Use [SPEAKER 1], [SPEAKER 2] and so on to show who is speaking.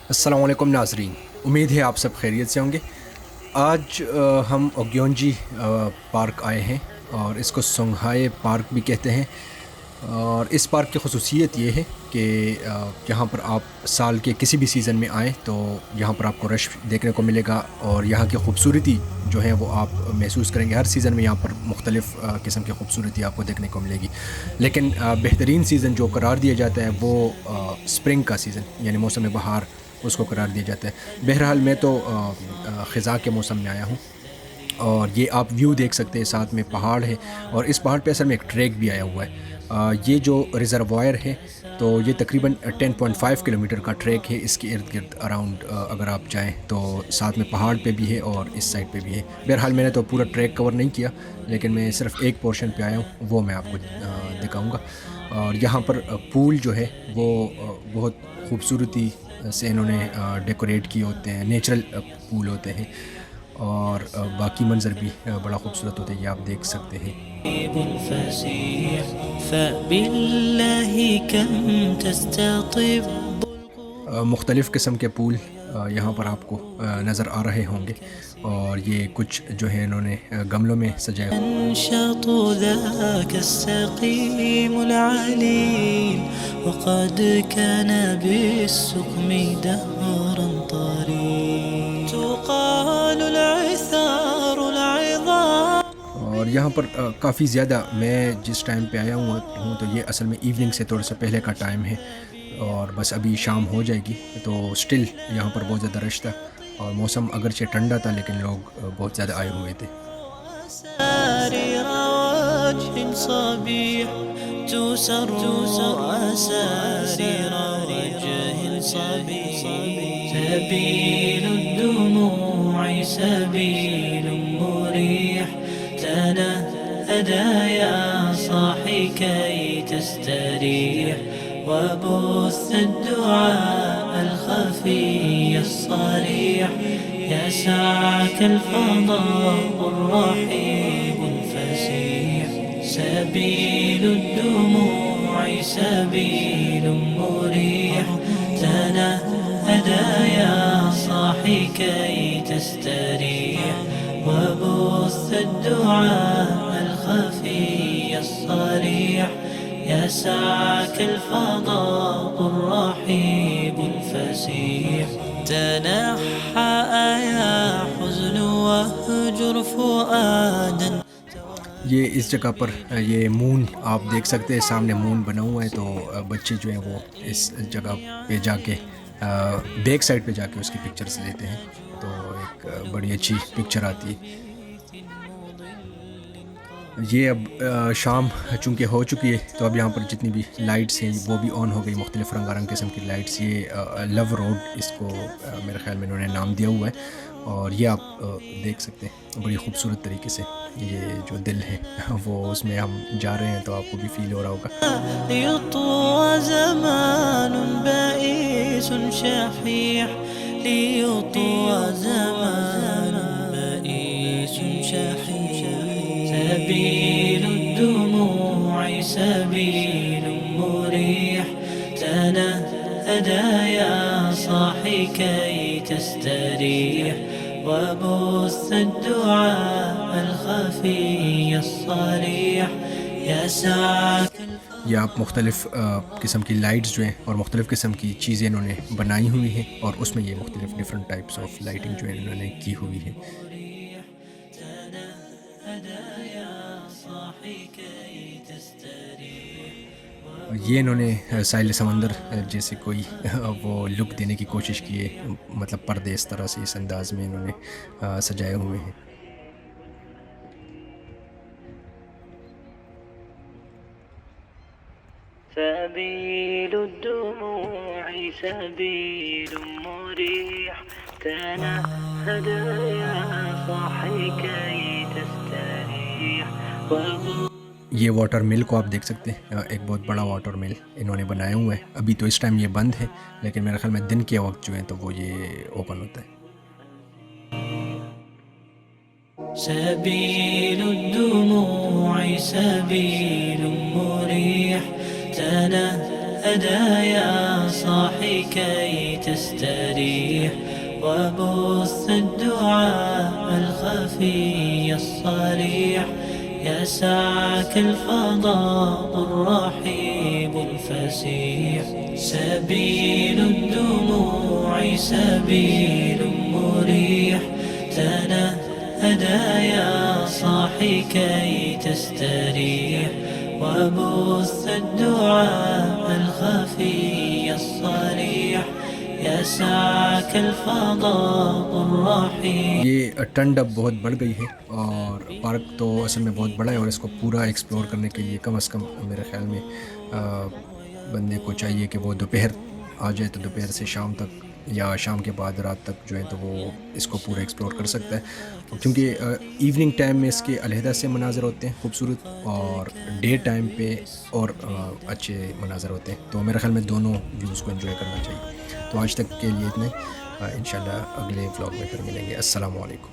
[SPEAKER 1] अस्सलाम वालेकुम नाज़रीन, उम्मीद है आप सब खैरियत से होंगे। आज हम ओग्योंजी पार्क आए हैं और इसको सोंगहाए पार्क भी कहते हैं। और इस पार्क की ख़ुसूसियत ये है कि यहाँ पर आप साल के किसी भी सीज़न में आएँ तो यहाँ पर आपको रश देखने को मिलेगा और यहाँ की खूबसूरती जो है वो आप महसूस करेंगे। हर सीज़न में यहाँ पर मुख्तलिफ़ किस्म की खूबसूरती आपको देखने को मिलेगी, लेकिन बेहतरीन सीज़न जो करार दिया जाता है वो स्प्रिंग का सीज़न यानी मौसम बहार उसको करार दिया जाता है। बहरहाल मैं तो ख़ज़ा के मौसम में आया हूँ और ये आप व्यू देख सकते हैं, साथ में पहाड़ है और इस पहाड़ पे असल में एक ट्रैक भी आया हुआ है। ये जो रिज़र्वायर है तो ये तकरीबन 10.5 किलोमीटर का ट्रैक है। इसके इर्द गिर्द अराउंड अगर आप जाएं तो साथ में पहाड़ पे भी है और इस साइड पे भी है। बहरहाल मैंने तो पूरा ट्रैक कवर नहीं किया, लेकिन मैं सिर्फ एक पोर्शन पे आया हूँ, वो मैं आपको दिखाऊंगा। और यहाँ पर पूल जो है वो बहुत खूबसूरती से इन्होंने डेकोरेट किए होते हैं, नेचुरल पूल होते हैं और बाकी मंज़र भी बड़ा खूबसूरत होता है, ये आप देख सकते हैं। मुख्तलिफ़ किस्म के पूल यहाँ पर आपको नज़र आ रहे होंगे और ये कुछ जो है इन्होंने गमलों में सजाए। और यहाँ पर काफ़ी ज़्यादा, मैं जिस टाइम पे आया हूँ तो ये असल में इवनिंग से थोड़ा सा पहले का टाइम है और बस अभी शाम हो जाएगी, तो स्टिल यहाँ पर बहुत ज़्यादा रश था और मौसम अगरचे ठंडा था लेकिन लोग बहुत ज़्यादा आए हुए थे।
[SPEAKER 2] تنهدى يا صاحي كي تستريح وبث الدعاء الخفي الصريح يسعك الفضاء الرحيب الفسيح سبيل الدموع سبيل مريح تنهدى يا صاحي كي تستريح وبث الدعاء الخفي الصريح يسعك الفضاء الرحيب الفسيح تنحى يا حزن وهجر فؤادا।
[SPEAKER 1] ये इस जगह पर ये मून आप देख सकते हैं, सामने मून बना हुआ है, तो बच्चे जो हैं वो इस जगह पे जाके बैक साइड पे जाके उसकी पिक्चर्स लेते हैं, तो एक बड़ी अच्छी पिक्चर आती है। ये अब शाम चूँकि हो चुकी है तो अब यहाँ पर जितनी भी लाइट्स हैं वो भी ऑन हो गई, मुख्तलिफ़ रंगारंग किस्म की लाइट्स। ये लव रोड इसको मेरे ख़्याल में इन्होंने नाम दिया हुआ है और ये आप देख सकते हैं बड़ी ख़ूबसूरत तरीके से ये जो दिल है वो उसमें हम जा रहे हैं, तो आपको भी फील हो रहा होगा।
[SPEAKER 2] سبيل الدموع سبيل مريح تنهدى يا صاحي كي تستريح وبث الدعاء الخفي الصريح يسعك।
[SPEAKER 1] या आप मुख्तलिफ़ किस्म की लाइट्स जो हैं और मुख्तलिफ़ किस्म की चीज़ें इन्होंने बनाई हुई हैं और उसमें ये मुख्तलिफ़ डिफरेंट टाइप्स ऑफ लाइटिंग जो है इन्होंने की हुई है। ये इन्होंने साहिल समंदर जैसे कोई वो लुक देने की कोशिश की है, मतलब पर्दे इस तरह से इस अंदाज़ में इन्होंने सजाए हुए हैं।
[SPEAKER 2] سبيل الدموع سبيل مريح تنهدى يا صاحي كي تستريح।
[SPEAKER 1] ये वाटर मिल को आप देख सकते हैं, एक बहुत बड़ा वाटर मिल इन्होंने बनाया हुआ है। अभी तो इस टाइम ये बंद है, लेकिन मेरे ख्याल में दिन के वक्त जो है तो वो ये ओपन होता है।
[SPEAKER 2] سبيل الدموع سبيل مريح تنهدى هدايا صاحي كي تستريح وبث الدعاء الخفي الصريح يسعك الفضاء الرحيب الفسيح سبيل الدموع سبيل مريح تنهدى يا صاحي كي تستريح وبث الدعاء الخفي الصريح يسعك الفضاء الرحيم.
[SPEAKER 1] ये ठंड अब बहुत बढ़ गई है और पार्क तो असल में बहुत बड़ा है और इसको पूरा एक्सप्लोर करने के लिए कम से कम मेरे ख्याल में बंदे को चाहिए कि वो दोपहर आ जाए तो दोपहर से शाम तक या शाम के बाद रात तक जो है तो वो इसको पूरा एक्सप्लोर कर सकता है क्योंकि इवनिंग टाइम में इसके अलहदा से मनाज़र होते हैं खूबसूरत और डे टाइम पे और अच्छे मनाज़र होते हैं तो मेरे ख्याल में दोनों व्यूज़ को एंजॉय करना चाहिए। तो आज तक के लिए इतने, इंशाल्लाह अगले व्लॉग में फिर मिलेंगे। अस्सलाम वालेकुम।